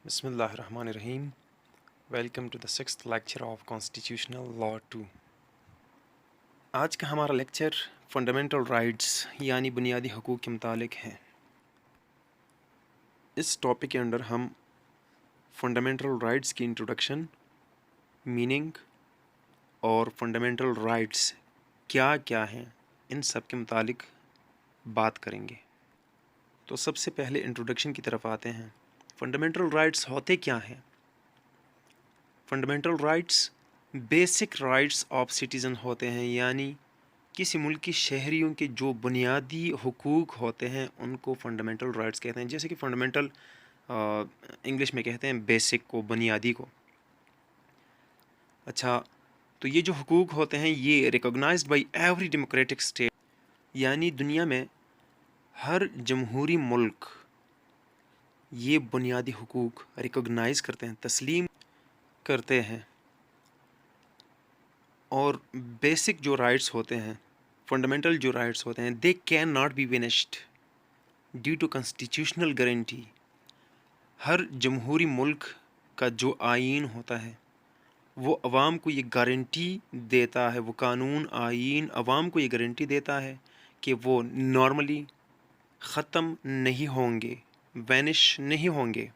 بسم اللہ الرحمن الرحیم. Welcome to the sixth lecture of constitutional law 2. آج کا ہمارا لیکچر فنڈامنٹل رائٹس یعنی بنیادی حقوق کے متعلق ہے. اس ٹاپک کے اندر ہم فنڈامنٹل رائٹس کی انٹروڈکشن، میننگ اور فنڈامنٹل رائٹس کیا کیا ہیں ان سب کے متعلق بات کریں گے. تو سب سے پہلے انٹروڈکشن کی طرف آتے ہیں. فنڈامنٹل رائٹس ہوتے کیا ہیں؟ Fundamental rights basic rights of citizen ہوتے ہیں، یعنی کسی ملک کے شہریوں کے جو بنیادی حقوق ہوتے ہیں ان کو فنڈامنٹل رائٹس کہتے ہیں. جیسے کہ فنڈامنٹل انگلش میں کہتے ہیں بیسک کو، بنیادی کو. اچھا، تو یہ جو حقوق ہوتے ہیں یہ recognised by every democratic state, یعنی دنیا میں ہر جمہوری ملک یہ بنیادی حقوق ریکگنائز کرتے ہیں، تسلیم کرتے ہیں. اور بیسک جو رائٹس ہوتے ہیں، فنڈامنٹل جو رائٹس ہوتے ہیں، they can not be vanished due to constitutional guarantee. ہر جمہوری ملک کا جو آئین ہوتا ہے وہ عوام کو یہ گارنٹی دیتا ہے، وہ قانون آئین عوام کو یہ گارنٹی دیتا ہے کہ وہ نارملی ختم نہیں ہوں گے، وینش نہیں ہوں گے.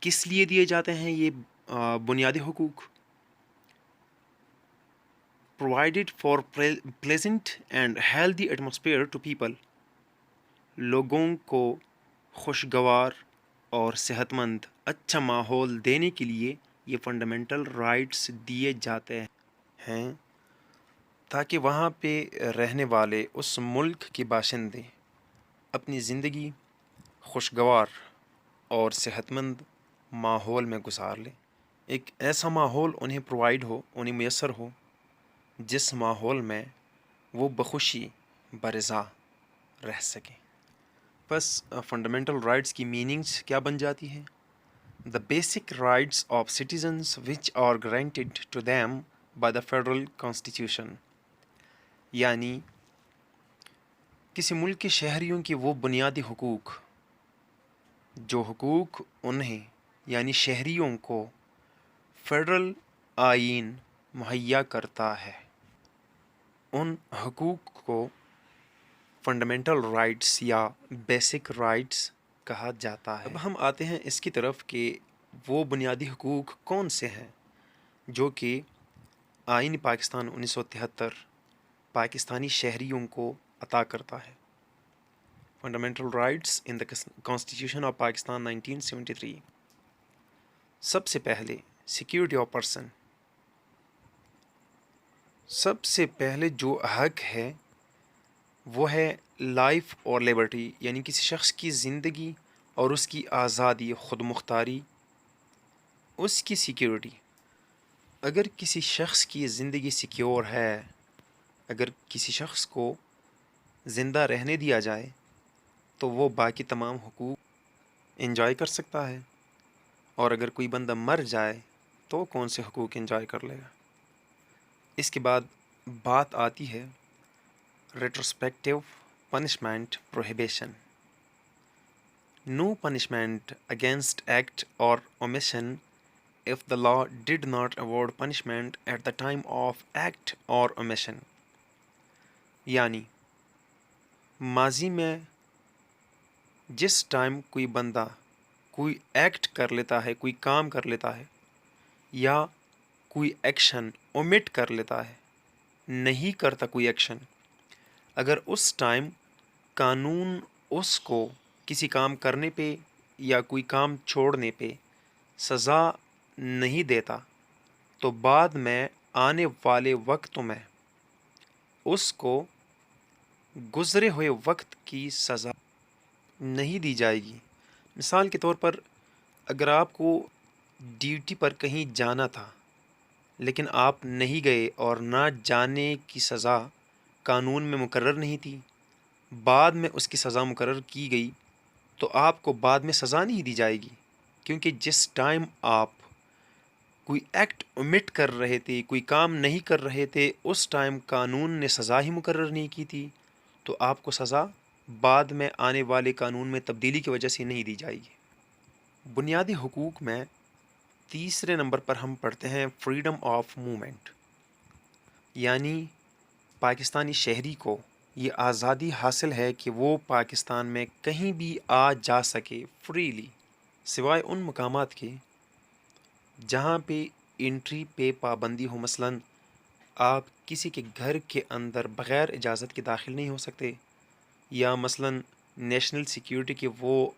کس لیے دیے جاتے ہیں یہ بنیادی حقوق؟ provided for pleasant and healthy atmosphere to people. لوگوں کو خوشگوار اور صحت مند اچھا ماحول دینے کے لیے یہ فنڈامنٹل رائٹس دیے جاتے ہیں تاکہ وہاں پہ رہنے والے اس ملک کے باشندے اپنی زندگی خوشگوار اور صحت مند ماحول میں گزار لیں. ایک ایسا ماحول انہیں پرووائڈ ہو، انہیں میسر ہو جس ماحول میں وہ بخوشی برضا رہ سکیں. بس فنڈامنٹل رائٹس کی میننگس کیا بن جاتی ہیں؟ The basic rights of citizens which are granted to them by the federal constitution, یعنی کسی ملک کے شہریوں کے وہ بنیادی حقوق جو حقوق انہیں یعنی شہریوں کو فیڈرل آئین مہیا کرتا ہے، ان حقوق کو فنڈامنٹل رائٹس یا بیسک رائٹس کہا جاتا ہے. اب ہم آتے ہیں اس کی طرف کہ وہ بنیادی حقوق کون سے ہیں جو کہ آئین پاکستان 1973 پاکستانی شہریوں کو عطا کرتا ہے. Fundamental rights in the constitution of Pakistan 1973. سب سے پہلے سیکیورٹی آف پرسن. سب سے پہلے جو حق ہے وہ ہے لائف اور لیبرٹی، یعنی کسی شخص کی زندگی اور اس کی آزادی، خود مختاری، اس کی سیکیورٹی. اگر کسی شخص کی زندگی سیکیور ہے، اگر کسی شخص کو زندہ رہنے دیا جائے تو وہ باقی تمام حقوق انجوائے کر سکتا ہے، اور اگر کوئی بندہ مر جائے تو کون سے حقوق انجوائے کر لے گا. اس کے بعد بات آتی ہے ریٹروسپیکٹیو پنشمنٹ پروہیبیشن. نو پنشمنٹ اگینسٹ ایکٹ اور omission if the law did not award punishment at the time of act or omission. یعنی ماضی میں جس ٹائم کوئی بندہ کوئی ایکٹ کر لیتا ہے، کوئی کام کر لیتا ہے یا کوئی ایکشن اومٹ کر لیتا ہے، نہیں کرتا کوئی ایکشن، اگر اس ٹائم قانون اس کو کسی کام کرنے پہ یا کوئی کام چھوڑنے پہ سزا نہیں دیتا تو بعد میں آنے والے وقتوں میں اس کو گزرے ہوئے وقت کی سزا نہیں دی جائے گی. مثال کے طور پر اگر آپ کو ڈیوٹی پر کہیں جانا تھا لیکن آپ نہیں گئے اور نہ جانے کی سزا قانون میں مقرر نہیں تھی، بعد میں اس کی سزا مقرر کی گئی تو آپ کو بعد میں سزا نہیں دی جائے گی، کیونکہ جس ٹائم آپ کوئی ایکٹ omit کر رہے تھے، کوئی کام نہیں کر رہے تھے، اس ٹائم قانون نے سزا ہی مقرر نہیں کی تھی، تو آپ کو سزا بعد میں آنے والے قانون میں تبدیلی کی وجہ سے نہیں دی جائے گی. بنیادی حقوق میں تیسرے نمبر پر ہم پڑھتے ہیں فریڈم آف موومنٹ، یعنی پاکستانی شہری کو یہ آزادی حاصل ہے کہ وہ پاکستان میں کہیں بھی آ جا سکے فریلی، سوائے ان مقامات کے جہاں پہ انٹری پہ پابندی ہو۔ مثلاً آپ کسی کے گھر کے اندر بغیر اجازت کے داخل نہیں ہو سکتے، یا مثلاً نیشنل سیکیورٹی کے وہ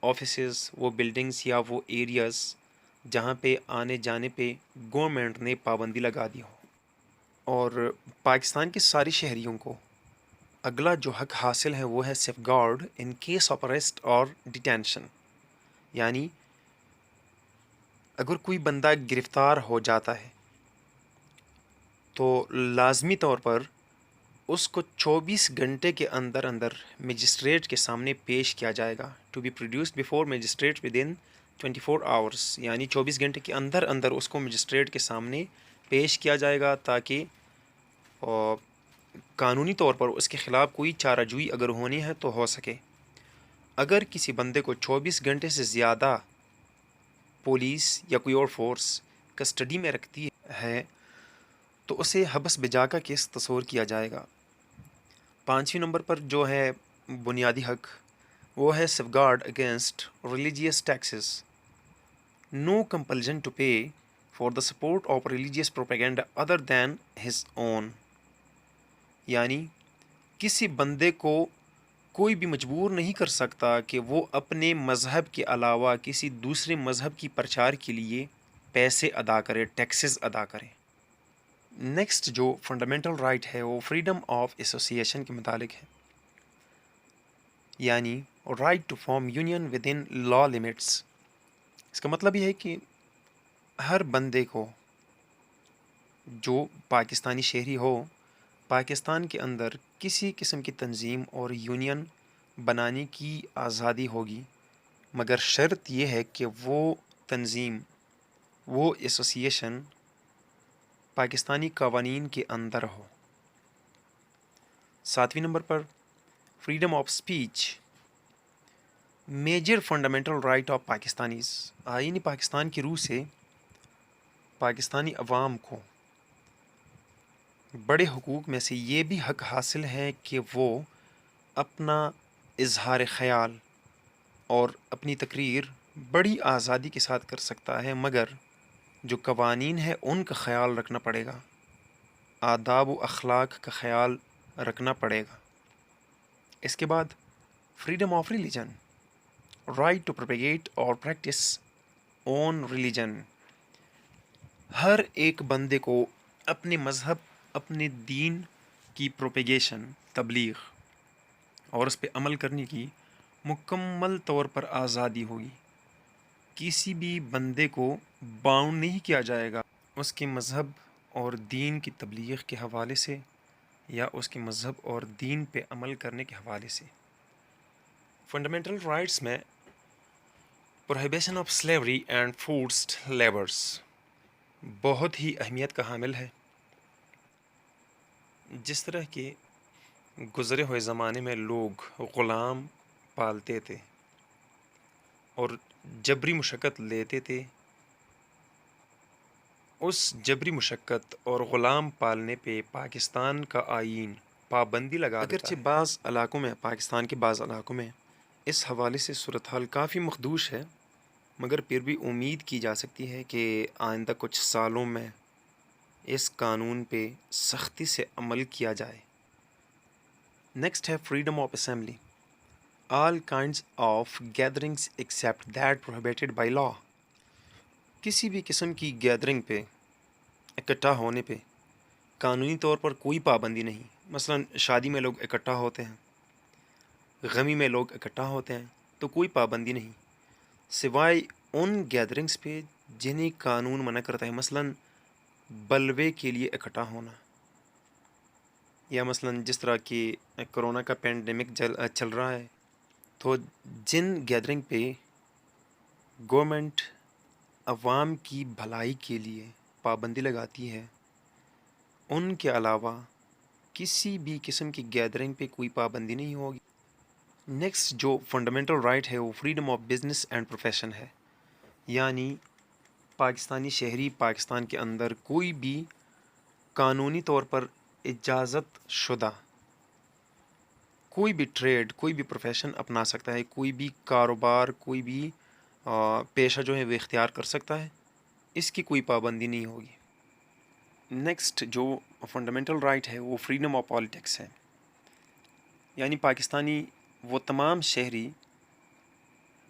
آفیسز، وہ بلڈنگز یا وہ ایریاز جہاں پہ آنے جانے پہ گورنمنٹ نے پابندی لگا دی ہو۔ اور پاکستان کے سارے شہریوں کو اگلا جو حق حاصل ہے وہ ہے safeguard in case of arrest اور ڈیٹینشن، یعنی اگر کوئی بندہ گرفتار ہو جاتا ہے تو لازمی طور پر اس کو 24 گھنٹے کے اندر اندر مجسٹریٹ کے سامنے پیش کیا جائے گا، to be produced before magistrate within 24 hours, یعنی 24 گھنٹے کے اندر اندر اس کو مجسٹریٹ کے سامنے پیش کیا جائے گا، تاکہ قانونی طور پر اس کے خلاف کوئی چارہ جوئی اگر ہونی ہے تو ہو سکے۔ اگر کسی بندے کو 24 گھنٹے سے زیادہ پولیس یا کوئی اور فورس کسٹڈی میں رکھتی ہے تو اسے حبس بجا کا کیس تصور کیا جائے گا۔ 5ویں نمبر پر جو ہے بنیادی حق وہ ہے safeguard against religious taxes, no compulsion to pay for the support of religious propaganda other than his own, یعنی کسی بندے کو کوئی بھی مجبور نہیں کر سکتا کہ وہ اپنے مذہب کے علاوہ کسی دوسرے مذہب کی پرچار کے لیے پیسے ادا کرے، ٹیکسز ادا کرے۔ نیکسٹ جو فنڈامنٹل رائٹ ہے وہ فریڈم آف ایسوسیشن کے متعلق ہے، یعنی right to form union within law limits. اس کا مطلب یہ ہے کہ ہر بندے کو جو پاکستانی شہری ہو پاکستان کے اندر کسی قسم کی تنظیم اور یونین بنانے کی آزادی ہوگی، مگر شرط یہ ہے کہ وہ تنظیم، وہ ایسوسیشن پاکستانی قوانین کے اندر ہو۔ 7ویں نمبر پر freedom of speech, major fundamental right of Pakistanis, آئین پاکستان کی روح سے پاکستانی عوام کو بڑے حقوق میں سے یہ بھی حق حاصل ہے کہ وہ اپنا اظہار خیال اور اپنی تقریر بڑی آزادی کے ساتھ کر سکتا ہے، مگر جو قوانین ہیں ان کا خیال رکھنا پڑے گا، آداب و اخلاق کا خیال رکھنا پڑے گا۔ اس کے بعد freedom of religion, right to propagate اور پریکٹس اون ریلیجن، ہر ایک بندے کو اپنے مذہب، اپنے دین کی پروپیگیشن، تبلیغ اور اس پہ عمل کرنے کی مکمل طور پر آزادی ہوگی۔ کسی بھی بندے کو باؤنڈ نہیں کیا جائے گا اس کے مذہب اور دین کی تبلیغ کے حوالے سے یا اس کے مذہب اور دین پہ عمل کرنے کے حوالے سے۔ فنڈامنٹل رائٹس میں prohibition of slavery and forced labours بہت ہی اہمیت کا حامل ہے۔ جس طرح کہ گزرے ہوئے زمانے میں لوگ غلام پالتے تھے اور جبری مشقت لیتے تھے، اس جبری مشقت اور غلام پالنے پہ پاکستان کا آئین پابندی لگا دیتا ہے۔ اگرچہ بعض علاقوں میں، پاکستان کے بعض علاقوں میں اس حوالے سے صورتحال کافی مخدوش ہے، مگر پھر بھی امید کی جا سکتی ہے کہ آئندہ کچھ سالوں میں اس قانون پہ سختی سے عمل کیا جائے۔ نیکسٹ ہے freedom of assembly, all kinds of gatherings accept that prohibited by law, کسی بھی قسم کی گیدرنگ پہ، اکٹھا ہونے پہ قانونی طور پر کوئی پابندی نہیں۔ مثلا شادی میں لوگ اکٹھا ہوتے ہیں، غمی میں لوگ اکٹھا ہوتے ہیں، تو کوئی پابندی نہیں، سوائے ان گیدرنگز پہ جنہیں قانون منع کرتا ہے۔ مثلا بلوے کے لیے اکٹھا ہونا، یا مثلا جس طرح کہ کرونا کا پینڈیمک چل رہا ہے، تو جن گیدرنگ پہ گورنمنٹ عوام کی بھلائی کے لیے پابندی لگاتی ہے، ان کے علاوہ کسی بھی قسم کی گیدرنگ پہ کوئی پابندی نہیں ہوگی۔ نیکسٹ جو فنڈامنٹل رائٹ ہے وہ freedom of business and profession ہے، یعنی پاکستانی شہری پاکستان کے اندر کوئی بھی قانونی طور پر اجازت شدہ کوئی بھی ٹریڈ، کوئی بھی پروفیشن اپنا سکتا ہے، کوئی بھی کاروبار، کوئی بھی پیشہ جو ہے وہ اختیار کر سکتا ہے، اس کی کوئی پابندی نہیں ہوگی۔ نیکسٹ جو فنڈامنٹل رائٹ ہے وہ فریڈم آف پالیٹکس ہے، یعنی پاکستانی وہ تمام شہری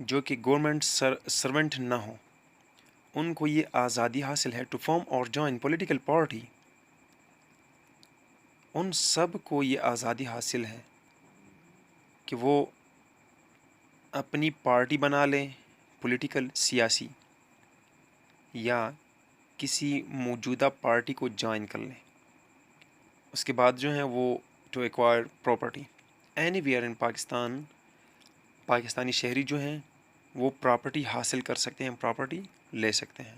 جو کہ گورنمنٹ سرونٹ نہ ہوں، ان کو یہ آزادی حاصل ہے ٹو فارم اور جوائن پولیٹیکل پارٹی، ان سب کو یہ آزادی حاصل ہے کہ وہ اپنی پارٹی بنا لیں، پولیٹیکل سیاسی، یا کسی موجودہ پارٹی کو جوائن کر لیں۔ اس کے بعد جو ہیں وہ to acquire property anywhere in Pakistan, Pakistani شہری جو ہیں وہ پراپرٹی حاصل کر سکتے ہیں، پراپرٹی لے سکتے ہیں۔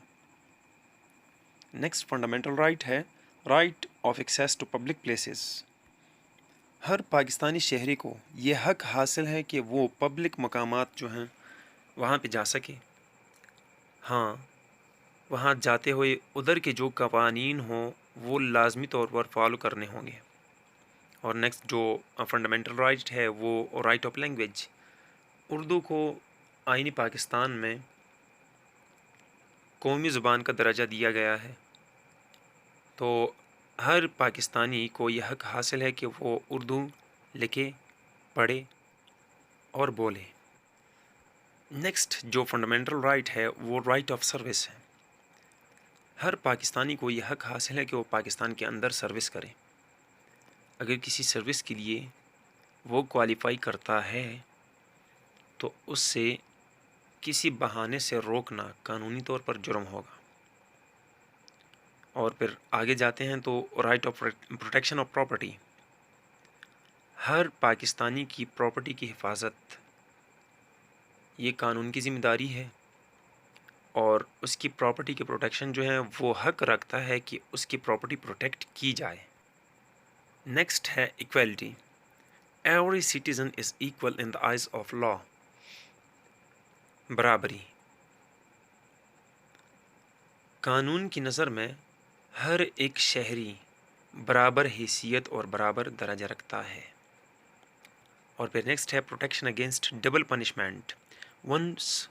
نیکسٹ فنڈامنٹل رائٹ ہے right of access to public places, ہر پاکستانی شہری کو یہ حق حاصل ہے کہ وہ پبلک مقامات جو ہیں وہاں پہ جا سکے، ہاں وہاں جاتے ہوئے ادھر کے جو قوانین ہوں وہ لازمی طور پر فالو کرنے ہوں گے۔ اور نیکسٹ جو فنڈامنٹل رائٹ ہے وہ رائٹ آف لینگویج، اردو کو آئین پاکستان میں قومی زبان کا درجہ دیا گیا ہے، تو ہر پاکستانی کو یہ حق حاصل ہے کہ وہ اردو لکھے، پڑھے اور بولے۔ نیکسٹ جو فنڈامنٹل رائٹ ہے وہ رائٹ آف سروس ہے، ہر پاکستانی کو یہ حق حاصل ہے کہ وہ پاکستان کے اندر سروس کرے، اگر کسی سروس کے لیے وہ کوالیفائی کرتا ہے تو اس سے کسی بہانے سے روکنا قانونی طور پر جرم ہوگا۔ اور پھر آگے جاتے ہیں تو right of protection of property, ہر پاکستانی کی پراپرٹی کی حفاظت یہ قانون کی ذمہ داری ہے، اور اس کی پراپرٹی کی پروٹیکشن جو ہے وہ حق رکھتا ہے کہ اس کی پراپرٹی پروٹیکٹ کی جائے۔ نیکسٹ ہے equality, every citizen is equal in the eyes of law, برابری، قانون کی نظر میں ہر ایک شہری برابر حیثیت اور برابر درجہ رکھتا ہے۔ اور پھر نیکسٹ ہے protection against double punishment, once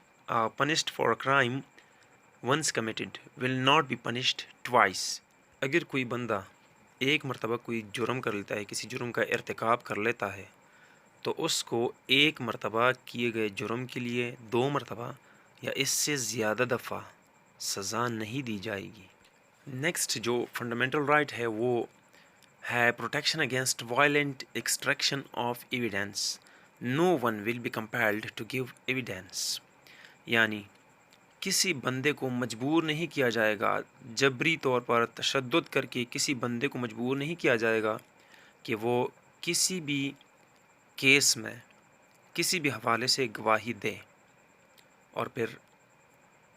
punished for crime once committed will not be punished twice, اگر کوئی بندہ ایک مرتبہ کوئی جرم کر لیتا ہے، کسی جرم کا ارتکاب کر لیتا ہے، تو اس کو ایک مرتبہ کیے گئے جرم کے لیے 2 مرتبہ یا اس سے زیادہ دفعہ سزا نہیں دی جائے گی۔ نیکسٹ جو فنڈامنٹل رائٹ ہے وہ ہے protection against violent extraction of evidence, no one will be compelled to give evidence, یعنی کسی بندے کو مجبور نہیں کیا جائے گا، جبری طور پر تشدد کر کے کسی بندے کو مجبور نہیں کیا جائے گا کہ وہ کسی بھی کیس میں کسی بھی حوالے سے گواہی دے۔ اور پھر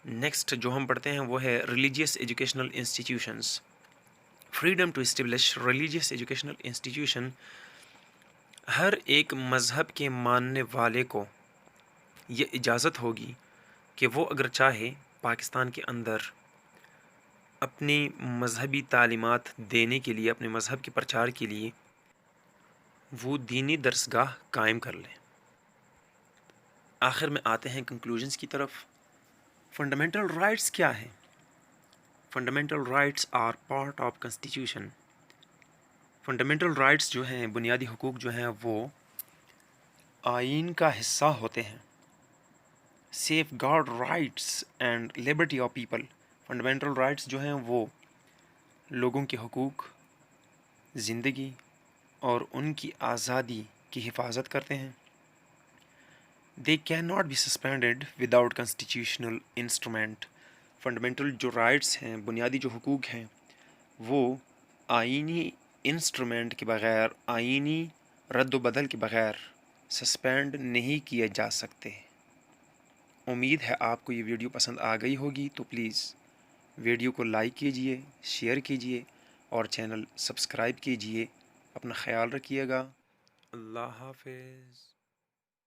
نیکسٹ جو ہم پڑھتے ہیں وہ ہے religious educational institutions, freedom to establish religious educational institution, ہر ایک مذہب کے ماننے والے کو یہ اجازت ہوگی کہ وہ اگر چاہے پاکستان کے اندر اپنی مذہبی تعلیمات دینے کے لیے، اپنے مذہب کے پرچار کے لیے وہ دینی درسگاہ قائم کر لیں۔ آخر میں آتے ہیں کنکلوژنس کی طرف۔ فنڈامنٹل رائٹس کیا ہیں؟ Fundamental rights are part of constitution, fundamental rights جو ہیں، بنیادی حقوق جو ہیں وہ آئین کا حصہ ہوتے ہیں۔ Safeguard rights and liberty of people, fundamental rights جو ہیں وہ لوگوں کے حقوق، زندگی اور ان کی آزادی کی حفاظت کرتے ہیں۔ They can not be suspended without constitutional instrument, fundamental جو رائٹس ہیں، بنیادی جو حقوق ہیں وہ آئینی انسٹرومنٹ کے بغیر، آئینی رد و بدل کے بغیر سسپینڈ نہیں کیے جا سکتے۔ امید ہے آپ کو یہ ویڈیو پسند آ گئی ہوگی، تو پلیز ویڈیو کو لائک کیجئے، شیئر کیجئے اور چینل سبسکرائب کیجئے۔ اپنا خیال رکھیے گا۔ اللہ حافظ۔